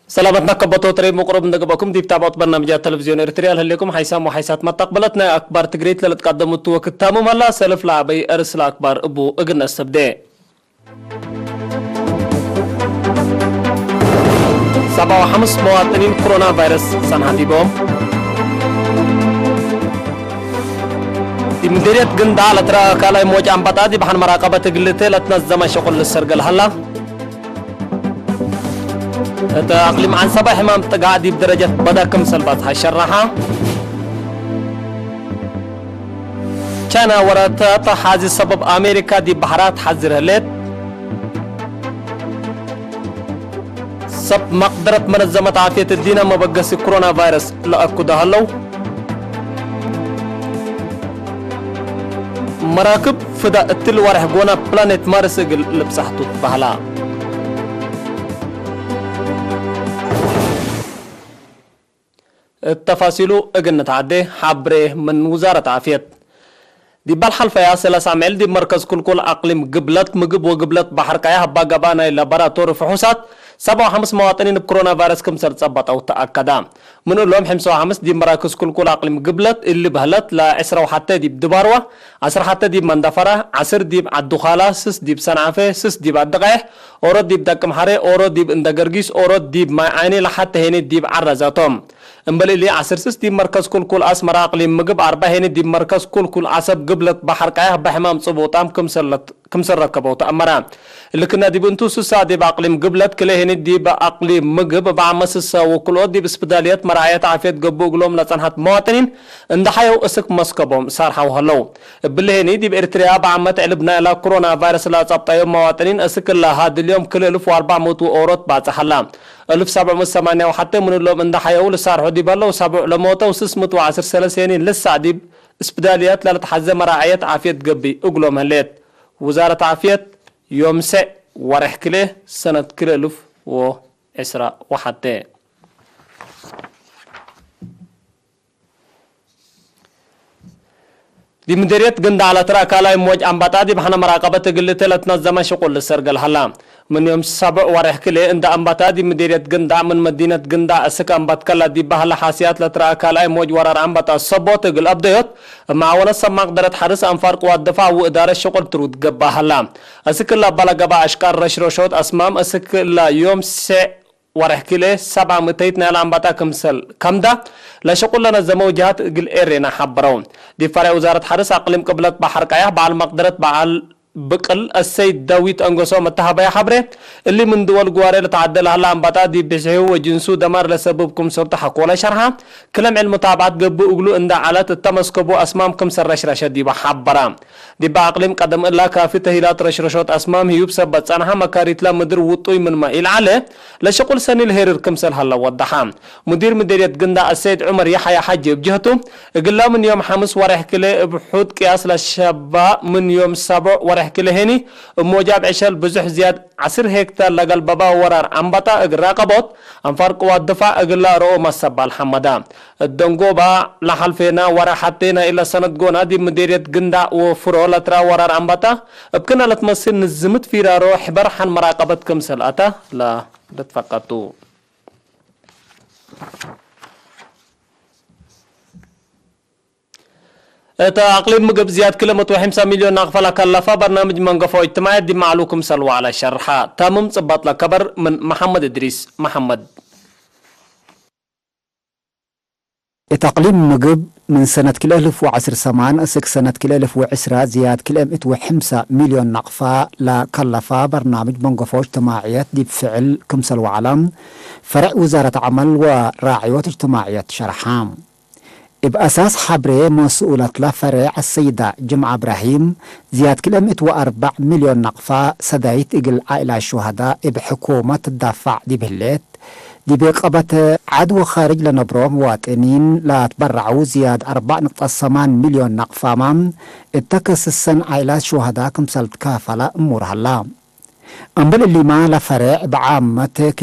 سلامتنا كبطو تري مقرب ندقبكم دي بتابعوا برنامج تلفزيون ارتريال هليكم حيسام وحيسات متقبلتنا اكبر تجريت لتقدموا توك تامو ملا سلف لعبي ارسل اكبر ابو اجن السبدي 7 مواطنين كورونا فيروس سنهدي بهم دي مديرية قندا لترى كالاي موج عمبطا دي بحن مراقبة قلتي لتنظم شغل السرقل هلا أقليم عن صباح إمام تقاعدي بدرجة بدا كم سلبات هالشرحة كان ورات حازي سبب أمريكا دي بحرات حذر هلت سب مقدرة منظمة عافية الدين ما بقسي كورونا فيروس لأكد هلو مراكب فدا التل ورح قونا بلانيت مارس لبسحتو بحلا التفاصيل اجنت عدي حبره من وزارة عافية دي بالحلفة يا سلاسة عمل دي مركز كل اقليم قبلت مقب وقبلت بحر كايا هبا قبانا لابراتور فحوصات 7 مواطنين بكورونا فيروس كم سر تصبت او تاكدا منو لهم 5 دي مراكز كل اقليم قبلت اللي بهلت لا 10 وحتى دي بدباروه 10 حتى دي مندفره 10 دي عدخاله 6 دي بسنعفه 6 دي بعدقايح اورد دي بدكم حري اورد دي اندغرغيس اورد دي ما عيني لحتى هني دي بعرزاتهم امبل اللي 10 دي مركز كل اسمر اقليم مقب 4 هني دي مركز كل عصب قبلت بحر كايا بحمام صبوطام كم سر ركبوا تأمرا اللي كنا دي بنتو سوسا دي باقليم قبلت كله هني دي باقليم مقب بعمسس وكل دي بسبداليات مراعيات عافية قبو قلوم لصنحات مواطنين اندحيو اسك مسكبهم صارحوا هلو بالله هني دي بإرتريا بعمت علبنا الى كورونا فيروس لا تصبط يوم مواطنين اسك الله هذا اليوم كل 1400 أورot بعد حلا 1708 وحتى من اللوم اندحيو لصارحوا دي بلو 7 لموتوا 610 سلسينين لسه دي اسبداليات لا تحزم مراعيات عافية قبي اقلوم هليت وزارة عافية يوم سع ورح كله سنة كله 10 وحتى دي مديرية قند على ترى كالاي موج أنباتا دي بحنا مراقبة قلت لتنظم شغل السرقل هلا من يوم 7 ورح كله عند أنباتا دي مديرية قند من مدينة قند أسك أنبات كلا دي بحلا حاسيات لترى كالاي موج ورار أنباتا صبوت قل أبديت مع ونص مقدرة حرس أنفار قوات الدفاع وإدارة الشغل ترود قبا هلا أسك الله بلا قبا أشكال رشروشوت أسمام أسك الله يوم ورح كله 700 نال أنباتا كم ده لا شغل لنا زمو جهات قل إيرنا حبرون دي فرع وزارة حرس أقليم قبلت بحر كايا بعل مقدرة بعل بقل السيد داويد أنغوسو متهبا يا حبره اللي من دول قواري لتعدل هلا أنباتا دي بشهو وجنسو دمار لسببكم سرطة حقولا شرحا كلام علم متابعات قبو اقلو اندا علات التمسكبو أسمامكم سر رشرشة دي بحبرا دي بأقليم قدم الله كافي تهيلات رشرشوت أسمام هيوب سبت سانها مكاريت لا مدر وطوي من ما إلعالي لشقل سني الهيرر كمسل هلا وضحا مدير مديرية قندا السيد عمر يحيى حج بجهته قل من يوم 5 ورح كله بحود قياس للشباب من يوم 7 ورح كله هني موجاب عشل بزح زياد 10 هكتار لقل بابا ورار أنباتا راقبوت أنفار قوات دفاع أقلا رؤو مسبا الحمدا الدنقوبا لحلفينا ورا حتينا إلا سند قونا دي مديرية قندا وفرو لترا ورار أنباتا بكنا لتمثل نزمت في رارو حبر حن مراقبة كمسل أتا لا دتفقطو أقليم مقب زياد كلمة 150 مليون نغفلة كلفة برنامج منقفو اجتماعي دي معلوكم سلوى على شرحة تامم صباط لكبر من محمد إدريس محمد تقليم مقب من سنة 2010 أسك سنة 2010 زياد 150 مليون نقفة لكلفة برنامج منقفو اجتماعيات دي بفعل كمسل وعلم فرع وزارة عمل وراعيات اجتماعيات شرحام بأساس حبري مسؤولة لفرع السيدة جمعة إبراهيم زياد 104 مليون نقفة سدايت إقل عائلة الشهداء بحكومة الدفاع دي بهلت دي بقبة عدو خارج لنبرو مواطنين لا تبرعوا زياد 4.8 مليون نقفة مام اتكس السن عائلات شهداء كمسلت كافلة أمور هلا أمبل اللي ما لفرع بعامة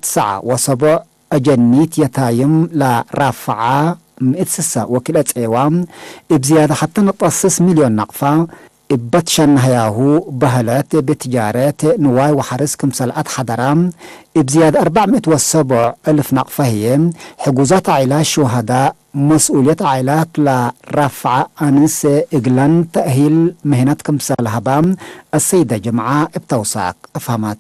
9 و7 أجنيت يتايم لا رافعة مئتسسة وكلات ايوام بزيادة حتى نتصص مليون نقفة إبتشن هياهو بهلات بتجارات نواي وحرس كمسلقات حضرام بزيادة 407,000 نقفة هي حجوزات عائلات شهداء مسؤولية عائلات لرفع أنس إجلان تأهيل مهنة كمسل هبام السيدة جمعة بتوساق أفهمت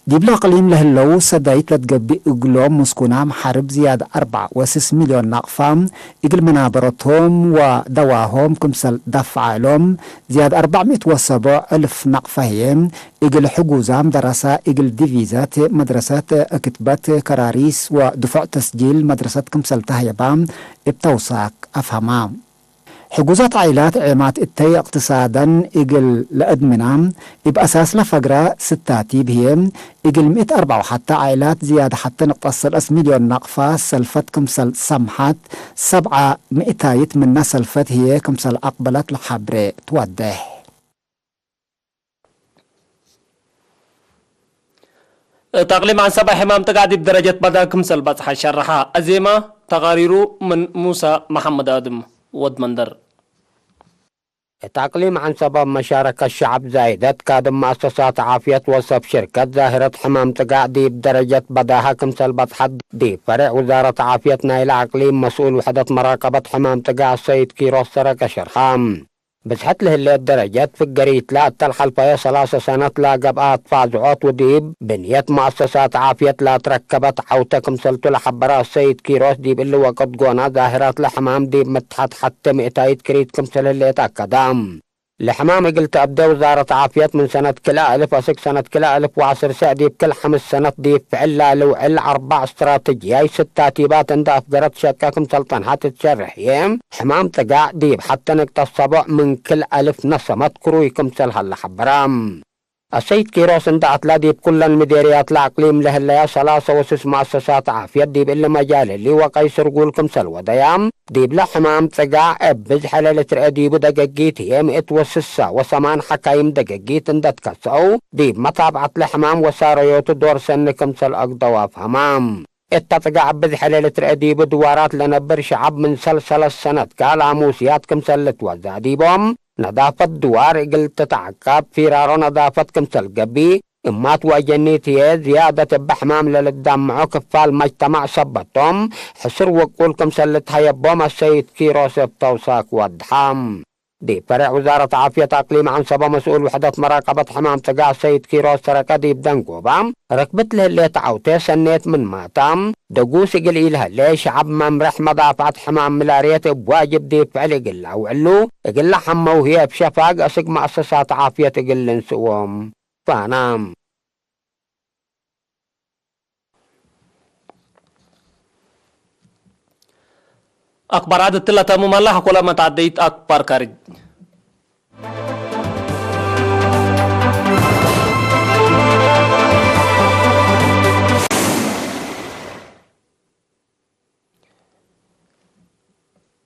دي بلا قليم له اللو سدايت لتقبي اقلوم مسكونام حرب زيادة 4.6 مليون نقفام اقل منابرتهم ودواهم كمسل دفع لهم زيادة 407,000 نقفة هي اقل حجوزام دراسة اقل ديفيزات مدرسات كتبات كراريس ودفع تسجيل مدرسة كمسل تهيبام بتوساق أفهمام حجوزات عائلات عمات التي اقتصادا إجل لأدمنام بأساس لفقرة ستاتي بهم إجل 104 حتى عائلات زيادة حتى نقتصر 1 مليون نقفة سلفت كمسل سمحت 700 من سلفت هي كمسل أقبلت لحبر توضح تقليم عن سبع حمام تقعد بدرجة بدا كمسل بصحة شرحها أزيمة تقارير من موسى محمد آدم ودمندر. تقليم عن سبب مشاركة الشعب زايدت كادم مؤسسات عافية وصف شركة ظاهرة حمام تقع دي بدرجة بداها كمسل بطحد دي فرع وزارة عافية نايل عقليم مسؤول وحدة مراقبة حمام تقع السيد كيروس سرق شرحام بسحت له اللي الدرجات في القريت لا الحلفية 3 سنة لا قبقات فازعوت وديب بنية مؤسسات عافية لا تركبت عوتة كمسلتو لحبرا السيد كيروس ديب اللي وقت قونا ظاهرات لحمام ديب متحت حتى 200 كريت كمسل اللي تأكدام لحمام قلت أبدا وزارة عافية من سنة كلا ألف وسك سنة كلا ألف وعصر سعدي بكل 5 سنة ديب فعلا لو عل 4 استراتيجية 6 تيبات عند أفقرت شكاكم سلطان هات تشرح يم حمام تقع ديب حتى نقتصبع من كل ألف نصمت كرويكم سلها لحبرام السيد كيروس اندعت لا ديب كل المديريات العقليم له اللي 3 مؤسسات عافية ديب اللي مجال اللي وقيسر قولكم سلوى ديام ديب لحمام تقع ابز حلالة رأديب دقاقيت هي 106 وثمان حكايم دقاقيت اندت كسو ديب متابعة لحمام وساريوت دور سنكم سل اقضواف همام اتتقع ابز حلالة رأديب دوارات لنبر شعب من سلسلة السنة قال عموسيات كمسل توزع ديبهم نظافة دوار قل تتعقب فرار نظافة كمسل قبي امات وجنيت هي زيادة بحمام للدمع كفال مجتمع سبتهم حسر وقول كمسل تهيبهم السيد كيروس بتوساك ودحام دي فرع وزارة عافية تقليم عن سبا مسؤول وحدة مراقبة حمام تقع السيد كيروس سرقة ديب دنقوبام ركبت له اللي تعوتي سنيت من ماتام دقوس قليلها اللي شعب ممرح مضافعة حمام ملاريت بواجب ديب فعل قل او علو قل حمو وهي بشفاق اسق مؤسسات عافية قل نسوهم فانام أكبر عدد تلة مملحة كل ما تعديت أكبر كارج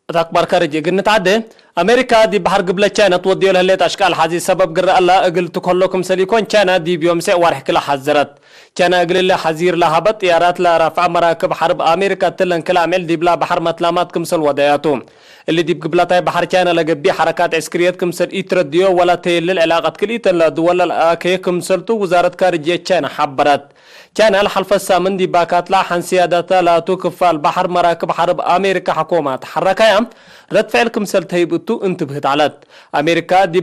أكبر كارج قلنا تعدي أمريكا دي بحر قبل تشاينا توديو لها ليت أشكال حزي سبب قرأ الله قلت كلكم سليكون تشاينا دي بيوم سي وارح كلا حزرت تشاينا قل الله حزير لها بط يارات لا رفع مراكب حرب أمريكا تلن كلا عمل دي بلا بحر متلامات كمسل ودياتهم اللي دي بقبلتها بحر تشاينا لقبي حركات عسكريات كمسل إيترديو ولا تيل العلاقات كليتا لا دول الآكي كمسلتو وزارة كارجية تشاينا حبرت تشاينا الحلفة السامن دي باكات لا حن سيادتها لا توقف البحر مراكب حرب أمريكا حكومة تحركها رد فعل كمسل تهيبتو انتبهت على أمريكا دي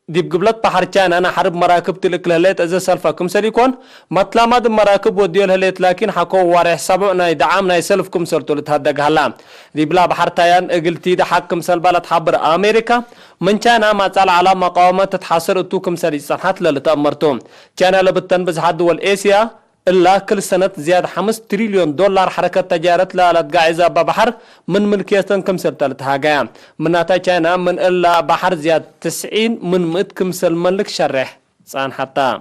بقبلت بحر كان أنا حرب مراكب تلك لهليت إذا سلفا كمسل يكون مطلع ماد مراكب وديو لهليت لكن حكو وارح سبعنا يدعامنا يسلف كمسل تولت هدق هلا دي بلا بحر تيان قلتي ده حق كمسل بلد حبر أمريكا من كان ما تسأل على مقاومة تتحصر تو كمسل يصنحات للتأمرتهم كان لبتنبز حد والإيسيا إلا كل سنة زيادة 5 تريليون دولار حركة تجارة لا تقاعزة ببحر من ملكية كمسل تلتهاجا مناتا كان من إلا بحر زيادة 90 من 100 كمسل ملك شرح صان حتى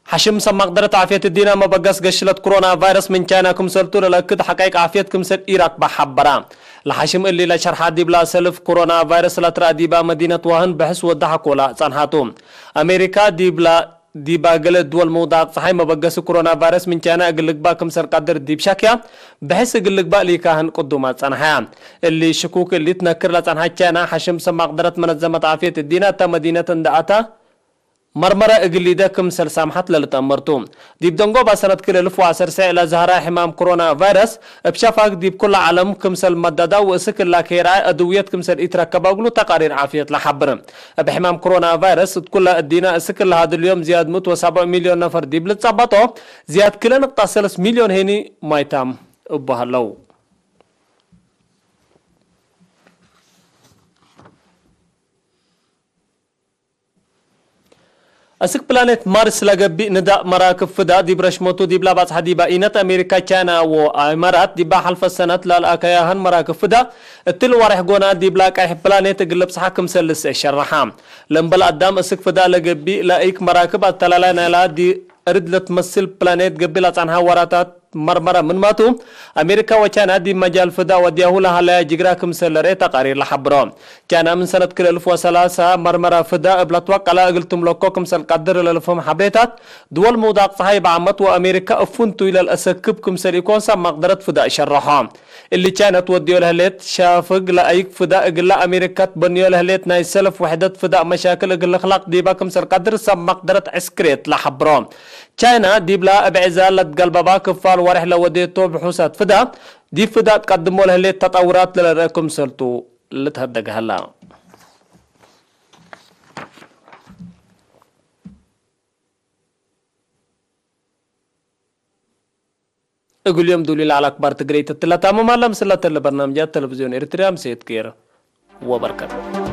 حشم سم مقدرة عافية الدين ما بقص قشلت كورونا فيروس من كان كمسلتو للأكد حقائق عافية كمسل إيراك بحبرا لحشم اللي لا شرح دي بلا سلف كورونا فيروس لا ترى ديبا مدينة وهن بحس ودها كولا صنحاتهم أمريكا دي باقل دول موضع صحي مبقس كورونا فيروس من كان اقلق با كمسل قدر دي بشاكيا بحيث اقلق با لي كاهن قدومات صنحيا اللي شكوك اللي تنكر لصنحا كان حشم سما قدرت منظمة عافية الدينة تا مدينة دعاتا مرمرة اقلي دا كمسل سامحت للتأمرتو ديب دنقو باسنة كل 1010 ساعة لزهرة حمام كورونا فيروس بشافاك ديب كل عالم كمسل مددا واسك الله كيرا ادويات كمسل اتركبا وقلو تقارير عافية لحبر بحمام كورونا فيروس كل الدينا اسك الله هذا اليوم زياد مت و7 مليون نفر ديب لتصبطو زياد كل نقطة 3 مليون هني مايتام ابهلو اسك بلانيت مارس لقبي نداء مراكب فدا دي برشموتو دي بلا باص حديبا اينت امريكا كانا وامارات دي باحل فسنات للاكياهن مراكب فدا التل ورح قونا دي بلا كاي بلانيت قلب صحاكم سلس الشرحام لمبل قدام اسك فدا لقبي لايك مراكب التلالانا لا دي ارد لتمثل بلانيت قبل عنها وراتات مرمرة من ماتو أمريكا وكان دي مجال فدا وديه لها لا جغراكم سلري تقارير لحبرام كان من سنة كل 1003 مرمرة فدا بلتوقع لا قلتم لكوكم سل قدر للفهم حبيتات دول موضاق صحيب عمت وأمريكا أفنتو إلى الأسكبكم سريكون سام مقدرة فدا شرحام اللي كانت وديو لهليت شافق لأيك فدا إقلا أمريكا تبنيو لهليت ناي سلف وحدة فدا مشاكل إقلا خلاق ديباكم سل قدر سام مقدرة عسكريت لحبرام كاينا ديبلا بعزالة قلبابا كفال ورح لوديتو بحوسات فدا دي فدا تقدموا له ليه تطورات لراكم سلتو لتهدق هلا اقول اليوم دولي على اكبر تقريت الثلاثة امام مسلات البرنامجات تلفزيون اريتريا مسيت كير وبركاته